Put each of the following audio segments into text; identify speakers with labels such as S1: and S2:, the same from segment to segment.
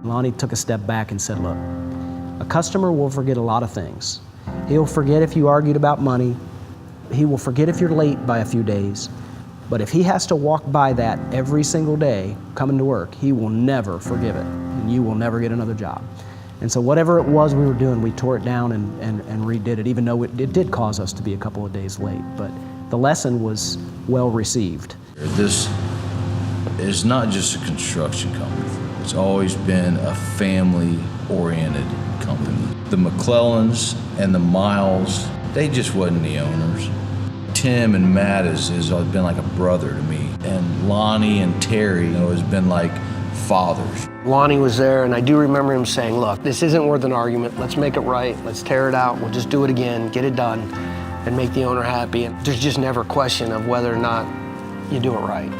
S1: Lonnie took a step back and said, look, a customer will forget a lot of things. He'll forget if you argued about money. He will forget if you're late by a few days. But if he has to walk by that every single day coming to work, he will never forgive it, and you will never get another job. And so whatever it was we were doing, we tore it down and redid it, even though it did cause us to be a couple of days late. But the lesson was well received.
S2: This is not just a construction company. It's always been a family-oriented company. The McClellans and the Miles, they just wasn't the owners. Tim and Matt has been like a brother to me. And Lonnie and Terry, has been like fathers.
S3: Lonnie was there, and I do remember him saying, look, this isn't worth an argument. Let's make it right. Let's tear it out. We'll just do it again, get it done, and make the owner happy. And there's just never a question of whether or not you do it right.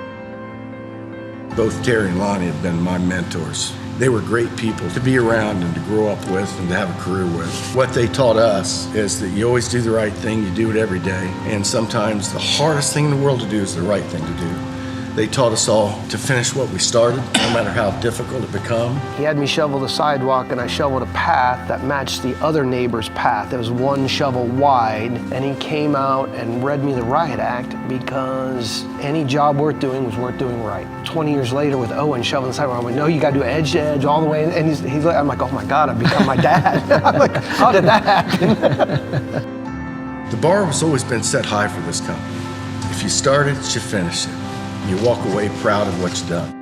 S4: Both Terry and Lonnie have been my mentors. They were great people to be around and to grow up with and to have a career with. What they taught us is that you always do the right thing, you do it every day, and sometimes the hardest thing in the world to do is the right thing to do. They taught us all to finish what we started, no matter how difficult it become.
S3: He had me shovel the sidewalk, and I shoveled a path that matched the other neighbor's path. It was one shovel wide, and he came out and read me the riot act because any job worth doing was worth doing right. 20 years later with Owen shoveling the sidewalk, I went, no, you gotta do edge to edge all the way. And he's like, I'm like, oh my God, I've become my dad. I'm like, how did that happen?
S4: The bar has always been set high for this company. If you start it, you finish it. You walk away proud of what you've done.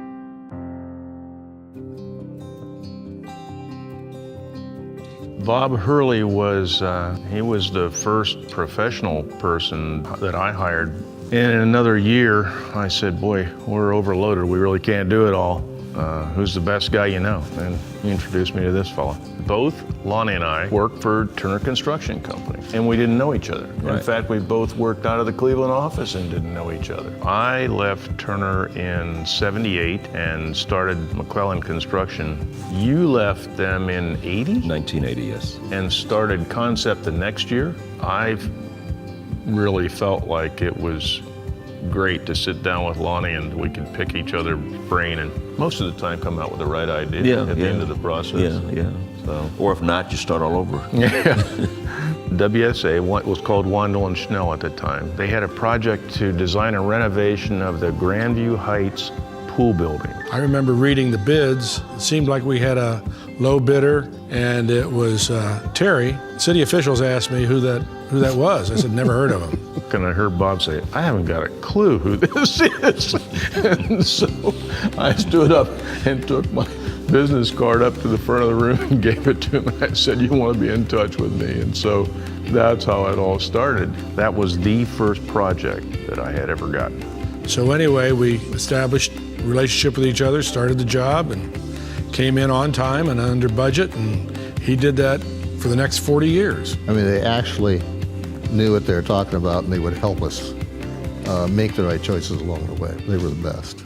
S5: Bob Hurley was the first professional person that I hired. And in another year, I said, boy, we're overloaded. We really can't do it all. Who's the best guy you know? And he introduced me to this fella. Both Lonnie and I worked for Turner Construction Company, and we didn't know each other. Right. In fact, we both worked out of the Cleveland office and didn't know each other. I left Turner in '78 and started McClellan Construction. You left them in '80?
S6: 1980, yes.
S5: And started Concept the next year. I really felt like it was great to sit down with Lonnie and we can pick each other's brain and most of the time come out with the right idea at the end of the process.
S6: Yeah. So. Or if not, you start all over.
S5: Yeah. WSA was called Wandel and Schnell at the time. They had a project to design a renovation of the Grandview Heights pool building.
S7: I remember reading the bids. It seemed like we had a low bidder, and it was Terry. City officials asked me who that was. I said, never heard of him.
S5: And I heard Bob say, I haven't got a clue who this is. And so I stood up and took my business card up to the front of the room and gave it to him. And I said, you want to be in touch with me? And so that's how it all started. That was the first project that I had ever gotten.
S7: So anyway, we established a relationship with each other, started the job, and came in on time and under budget, and he did that for the next 40 years.
S8: I mean, they actually knew what they were talking about, and they would help us make the right choices along the way. They were the best.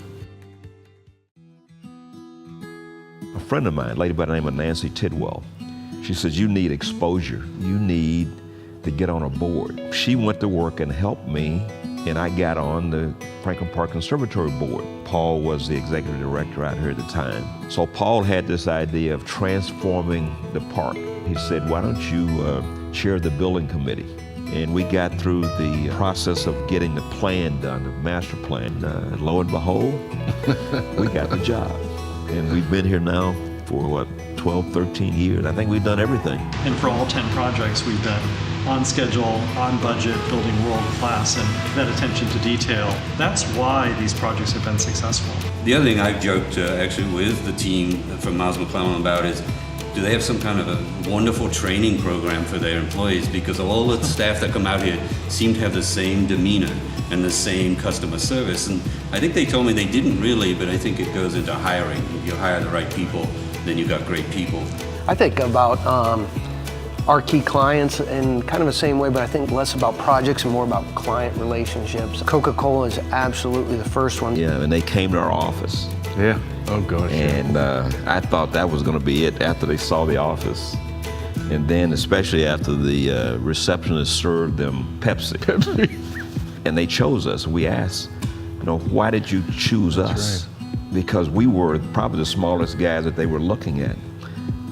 S6: A friend of mine, a lady by the name of Nancy Tidwell, she says, you need exposure. You need to get on a board. She went to work and helped me, and I got on the Franklin Park Conservatory Board. Paul was the executive director out here at the time. So Paul had this idea of transforming the park. He said, why don't you chair the building committee? And we got through the process of getting the plan done, the master plan. Lo and behold, we got the job. And we've been here now for, 12, 13 years. I think we've done everything.
S9: And for all 10 projects, we've been on schedule, on budget, building world class, and that attention to detail. That's why these projects have been successful.
S10: The other thing I've joked actually with the team from Miles-McClellan about is, do they have some kind of a wonderful training program for their employees? Because all the staff that come out here seem to have the same demeanor and the same customer service. And I think they told me they didn't really, but I think it goes into hiring. If you hire the right people, then you've got great people.
S3: I think about our key clients in kind of the same way, but I think less about projects and more about client relationships. Coca-Cola is absolutely the first one.
S6: Yeah, and they came to our office.
S5: Yeah. Oh, gosh.
S6: And I thought that was going to be it after they saw the office. And then especially after the receptionist served them Pepsi. And they chose us. We asked, why did you choose us?
S5: Right.
S6: because we were probably the smallest guys that they were looking at.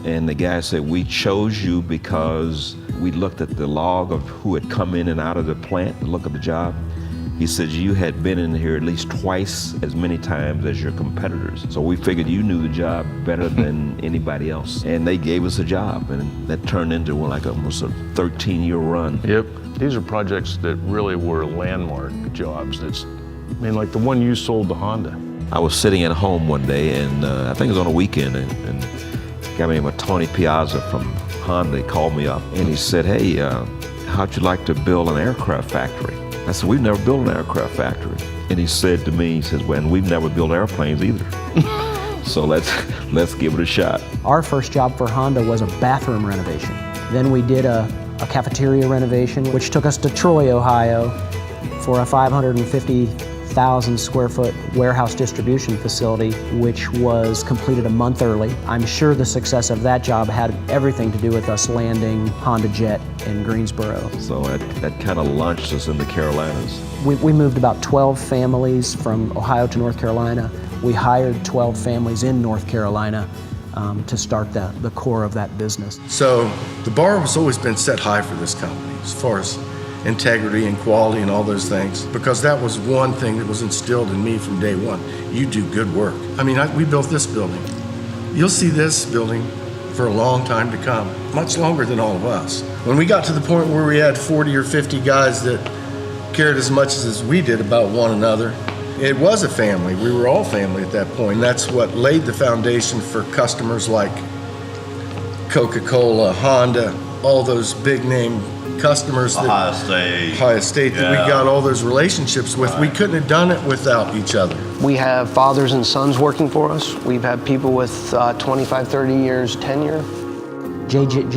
S6: And the guy said, we chose you because we looked at the log of who had come in and out of the plant to look at the job. He said, you had been in here at least twice as many times as your competitors. So we figured you knew the job better than anybody else. And they gave us a job, and that turned into like almost a 13-year run.
S5: Yep. These are projects that really were landmark jobs. Like the one you sold to Honda.
S6: I was sitting at home one day, and I think it was on a weekend, and a guy named Tony Piazza from Honda called me up, and he said, hey, how'd you like to build an aircraft factory? I said, we've never built an aircraft factory. And he said to me, he says, well, and we've never built airplanes either. So let's give it a shot.
S1: Our first job for Honda was a bathroom renovation. Then we did a cafeteria renovation, which took us to Troy, Ohio, for a 550,000 square foot warehouse distribution facility, which was completed a month early. I'm sure the success of that job had everything to do with us landing Honda Jet in Greensboro.
S6: So that kind of launched us in the Carolinas.
S1: We moved about 12 families from Ohio to North Carolina. We hired 12 families in North Carolina to start the core of that business.
S4: So the bar has always been set high for this company as far as integrity and quality and all those things, because that was one thing that was instilled in me from day one. You do good work. I mean, we built this building. You'll see this building for a long time to come, much longer than all of us. When we got to the point where we had 40 or 50 guys that cared as much as we did about one another, it was a family. We were all family at that point. And that's what laid the foundation for customers like Coca-Cola, Honda, all those big name customers.
S11: Ohio State.
S4: Ohio State that we got all those relationships with. Right. We couldn't have done it without each other.
S3: We have fathers and sons working for us. We've had people with 25, 30 years tenure.
S1: JJ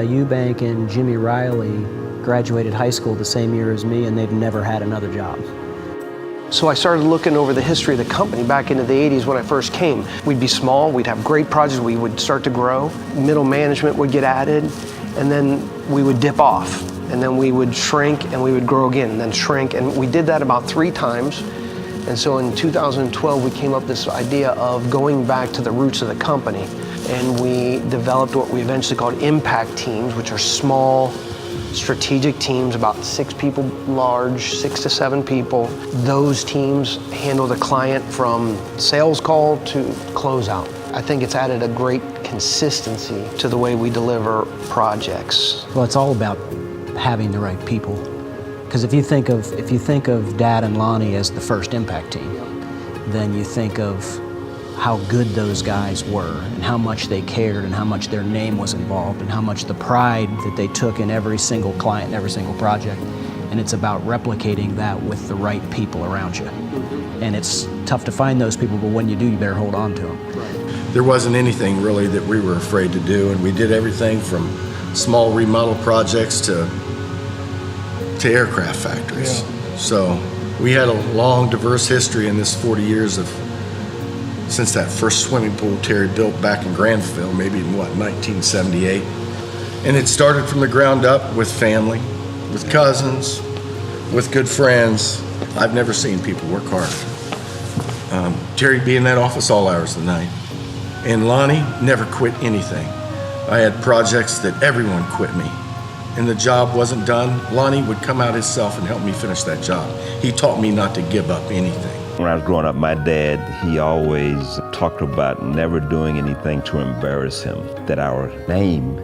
S1: Eubank and Jimmy Riley graduated high school the same year as me, and they've never had another job.
S3: So I started looking over the history of the company back into the 80s when I first came. We'd be small, we'd have great projects, we would start to grow, middle management would get added, and then we would dip off, and then we would shrink, and we would grow again, and then shrink, and we did that about 3 times. And so in 2012, we came up with this idea of going back to the roots of the company, and we developed what we eventually called impact teams, which are small, strategic teams, about 6 people large, 6 to 7 people. Those teams handle the client from sales call to closeout. I think it's added a great consistency to the way we deliver projects.
S1: Well, it's all about having the right people. Because if you think of Dad and Lonnie as the first impact team, then you think of how good those guys were and how much they cared and how much their name was involved and how much the pride that they took in every single client and every single project. And it's about replicating that with the right people around you. And it's tough to find those people, but when you do, you better hold on to them.
S4: There wasn't anything really that we were afraid to do, and we did everything from small remodel projects to aircraft factories. Yeah. So we had a long, diverse history in this 40 years since that first swimming pool Terry built back in Granville, maybe in 1978. And it started from the ground up with family, with cousins, with good friends. I've never seen people work harder. Terry'd be in that office all hours of the night. And Lonnie never quit anything. I had projects that everyone quit me. And the job wasn't done, Lonnie would come out himself and help me finish that job. He taught me not to give up anything.
S6: When I was growing up, my dad, he always talked about never doing anything to embarrass him, that our name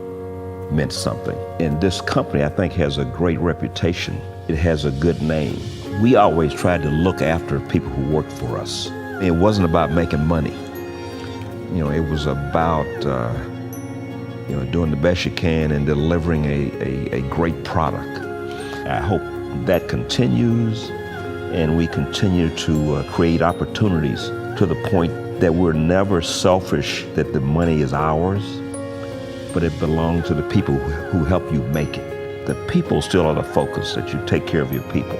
S6: meant something. And this company, I think, has a great reputation. It has a good name. We always tried to look after people who worked for us. It wasn't about making money. It was about doing the best you can and delivering a great product. I hope that continues, and we continue to create opportunities to the point that we're never selfish that the money is ours, but it belongs to the people who help you make it. The people still are the focus, that you take care of your people.